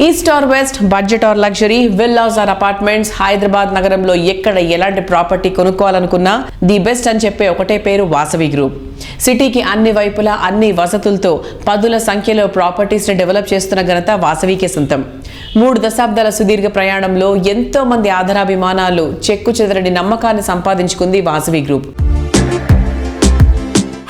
East or west, budget or luxury, villas or apartments, Hyderabad నగరంలో ఎక్కడ ఎలాంటి ప్రాపర్టీ కొనుక్కోవాలనుకున్నా ది బెస్ట్ అని చెప్పే ఒకటే పేరు వాసవి గ్రూప్. సిటీకి అన్ని వైపులా అన్ని వసతులతో పదుల సంఖ్యలో ప్రాపర్టీస్ ని డెవలప్ చేస్తున్న ఘనత వాసవికే సొంతం. 3 దశాబ్దాల సుదీర్ఘ ప్రయాణంలో ఎంతో మంది ఆధారాభిమానాలు, చెక్కు చెదరని నమ్మకాన్ని సంపాదించుకుంది వాసవి గ్రూప్.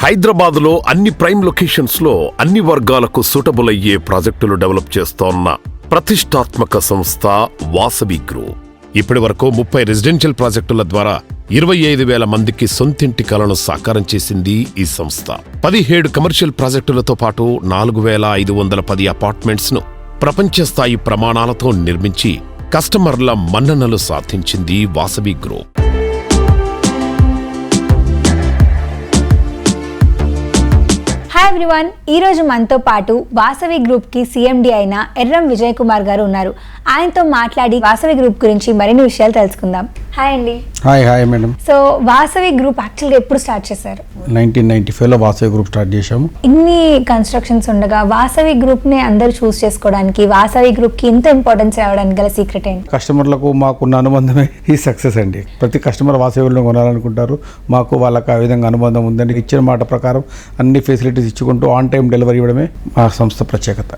హైదరాబాద్లో అన్ని ప్రైమ్ లొకేషన్స్లో అన్ని వర్గాలకు సూటబుల్ అయ్యే ప్రాజెక్టులు డెవలప్ చేస్తోన్న ప్రతిష్టాత్మక సంస్థ వాసవి గ్రూప్. ఇప్పటి వరకు 30 రెసిడెన్షియల్ ప్రాజెక్టుల ద్వారా 25,000 మందికి సొంతింటి కలను సాకారం చేసింది ఈ సంస్థ. 17 కమర్షియల్ ప్రాజెక్టులతో పాటు 4,510 అపార్ట్మెంట్స్ ను ప్రపంచ స్థాయి ప్రమాణాలతో నిర్మించి కస్టమర్ల మన్ననలు సాధించింది వాసవి గ్రూప్. హాయ్ ఎవ్రీవన్, ఈరోజు మనతో పాటు వాసవి గ్రూప్కి సిఎండి అయిన ఎర్రం విజయ్ కుమార్ గారు ఉన్నారు. ఆయనతో మాట్లాడి వాసవి గ్రూప్ గురించి మరిన్ని విషయాలు తెలుసుకుందాం. హాయ్ అండి. Hi madam. So Vasavi group యాక్చువల్గా ఎప్పుడు స్టార్ట్ చేశారు? 1995లో వాసవి గ్రూప్ స్టార్ట్ చేశాము. ఇన్ని కన్స్ట్రక్షన్స్ ఉండగా వాసవి గ్రూప్ని అందరూ చూస్ చేసుకోవడానికి, వాసవి గ్రూప్కి ఇంత ఇంపార్టెన్స్ రావడానికి గల సీక్రెట్ ఏంటి? కస్టమర్లకు మాకున్న అనుబంధమే ఈ సక్సెస్ అండి. ప్రతి కస్టమర్ వాసవిలో కొనాలనుకుంటారు. మాకు వాళ్ళకి ఆ విధంగా అనుబంధం ఉందండి. ఇచ్చిన మాట ప్రకారం అన్ని ఫెసిలిటీస్ ఇచ్చుకుంటూ ఆన్ టైం డెలివరీ ఇవ్వడమే మా సంస్థ ప్రత్యేకత.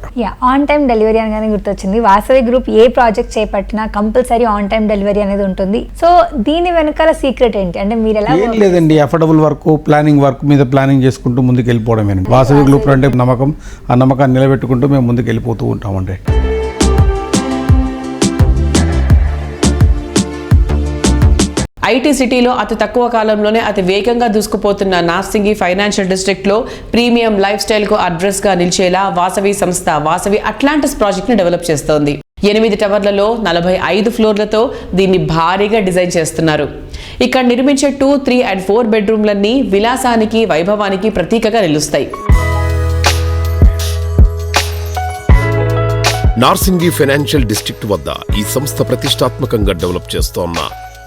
ఆన్ టైం డెలివరీ అనగానే గుర్తొచ్చింది, వాసవి గ్రూప్ ఏ ప్రాజెక్ట్ చేపట్టినా కంపల్సరీ ఆన్ టైం డెలివరీ అనేది ఉంటుంది. సో దీని వెనకాల సీక్రెట్ ఏంటి? అంటే మీరు ఎలా? ఏం లేదండి, అఫోర్డబుల్ వర్క్, ప్లానింగ్ వర్క్ మీద ప్లానింగ్ చేసుకుంటూ ముందుకు వెళ్ళిపోవడమేనండి. వాసవి గ్రూప్ అంటే నమ్మకం, ఆ నమ్మకాన్ని నిలబెట్టుకుంటూ మేము ముందుకు వెళ్ళిపోతూ ఉంటామండి. ఐటీ సిటీలో అతి తక్కువ కాలంలోనే అతి వేగంగా దూసుకుపోతున్న నార్సింగి ఫైనాన్షియల్ డిస్ట్రిక్ట్ లో ప్రీమియం లైఫ్ స్టైల్ కు అడ్రస్ గా నిలిచేలా వాసవి సంస్థ వాసవి అట్లాంటిస్ ప్రాజెక్ట్ ని డెవలప్ చేస్తోంది. 8 టవర్లలో 45 ఫ్లోర్లతో దీన్ని భారీగా డిజైన్ చేస్తున్నారు. ఇక్కడ నిర్మించే 2, 3 and 4 బెడ్రూమ్లన్నీ విలాసానికి, వైభవానికి ప్రతీకగా నిలుస్తాయి. నార్సింగి ఫైనాన్షియల్ డిస్ట్రిక్ట్ వద్ద ఈ సంస్థ ప్రతిష్టాత్మకంగా డెవలప్ చేస్తోన్న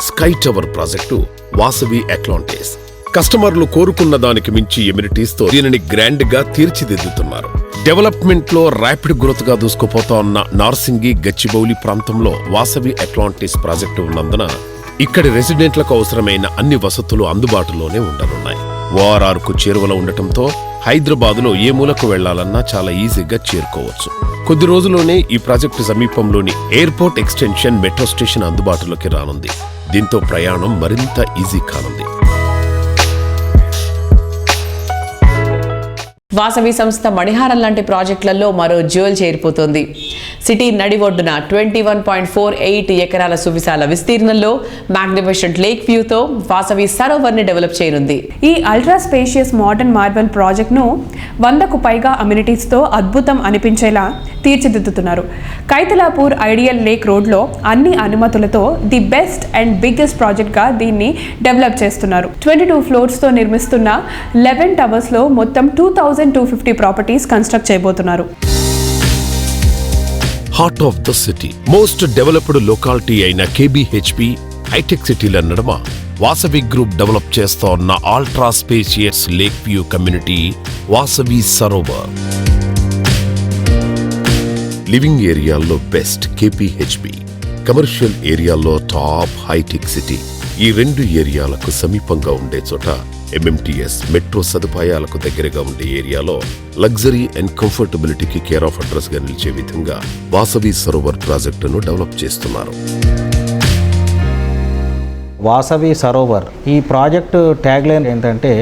sky tower project Vasavi Atlantis. కస్టమర్లు కోరుకున్న దానికి మించి ఎమ్యూనిటీస్ తో దీనిని గ్రాండ్ గా తీర్చిదిద్దుతున్నారు. డెవలప్మెంట్ లో ర్యాపిడ్ గ్రోత్ గా దూసుకుపోతోన్న నార్సింగి, గచ్చిబౌలి ప్రాంతంలో వాసవి అట్లాంటిస్ ప్రాజెక్టు ఉన్నందున ఇక్కడి రెసిడెంట్లకు అవసరమైన అన్ని వసతులు అందుబాటులోనే ఉండనున్నాయి. ORR కు చేరువలో ఉండటంతో హైదరాబాదులో ఏ మూలకు వెళ్లాలన్నా చాలా ఈజీగా చేరుకోవచ్చు. కొద్ది రోజుల్లోనే ఈ ప్రాజెక్టు సమీపంలోని ఎయిర్పోర్ట్ ఎక్స్టెన్షన్ మెట్రో స్టేషన్ అందుబాటులోకి రానుంది. దీంతో ప్రయాణం మరింత ఈజీ కానుంది. వాసవి సంస్థ మణిహారం లాంటి ప్రాజెక్టులలో మరో జ్యువెల్ చేరిపోతోంది. సిటీ నడి ఒడ్డున 21.48 ఎకరాల సువిశాల విస్తీర్ణంలో మ్యాగ్నిఫిషెంట్ లేక్ వ్యూతో వాసవి సరోవర్ ని డెవలప్ చేయనుంది. ఈ అల్ట్రా స్పేషియస్ మోడర్న్ మార్బల్ ప్రాజెక్ట్ను 100కు పైగా అమ్యూనిటీస్తో అద్భుతం అనిపించేలా తీర్చిదిద్దుతున్నారు. కైతలాపూర్ ఐడియల్ లేక్ రోడ్లో అన్ని అనుమతులతో ది బెస్ట్ అండ్ బిగ్గెస్ట్ ప్రాజెక్ట్గా దీన్ని డెవలప్ చేస్తున్నారు. 22 ఫ్లోర్స్తో నిర్మిస్తున్న 11 టవర్స్లో మొత్తం 2,250 ప్రాపర్టీస్ కన్స్ట్రక్ట్ చేయబోతున్నారు. Heart of the city, most developed locality అయిన KBHP హైటెక్ సిటీల నడుమ వాసవి గ్రూప్ డెవలప్ చేస్తోన్న ultra spacious lake view community Vasavi Sarovar. Living ఏరియాల్లో బెస్ట్ KPHP, కమర్షియల్ ఏరియాల్లో టాప్ హైటెక్ సిటీ. ఈ 2 ఏరియాలకు సమీపంగా ఉండే చోట MMTS మెట్రో సదుపాయాలకు దగ్గరగా ఉండే ఏరియాలో లగ్జరీ అండ్ కంఫర్టబిలిటీకి కేర్ ఆఫ్ అడ్రస్ గా నిలిచే విధంగా వాసవి సరోవర్ ప్రాజెక్టును డెవలప్ చేస్తున్నారు. వాసవి సరోవర్ ఈ ప్రాజెక్టు ట్యాగ్లైన్ ఏంటంటే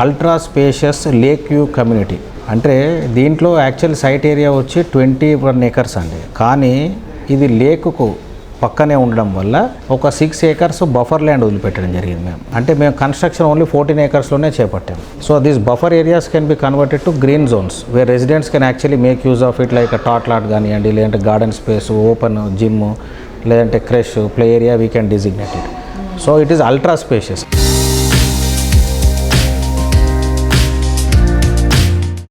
ultra spacious lake view community. అంటే దీంట్లో యాక్చువల్ సైట్ ఏరియా వచ్చి 21 acres అండి. కానీ ఇది లేకుకు పక్కనే ఉండడం వల్ల ఒక 6 acres బఫర్ ల్యాండ్ వదిలిపెట్టడం జరిగింది. మేము కన్స్ట్రక్షన్ ఓన్లీ 14 acresలోనే చేపట్టాము. So this buffer areas can be converted to green zones where residents can actually make use of it, like tot lot కానివ్వండి, లేదంటే గార్డెన్ స్పేస్, ఓపెన్ జిమ్, లేదంటే creche, play area we can designate it. So it is ultra spacious.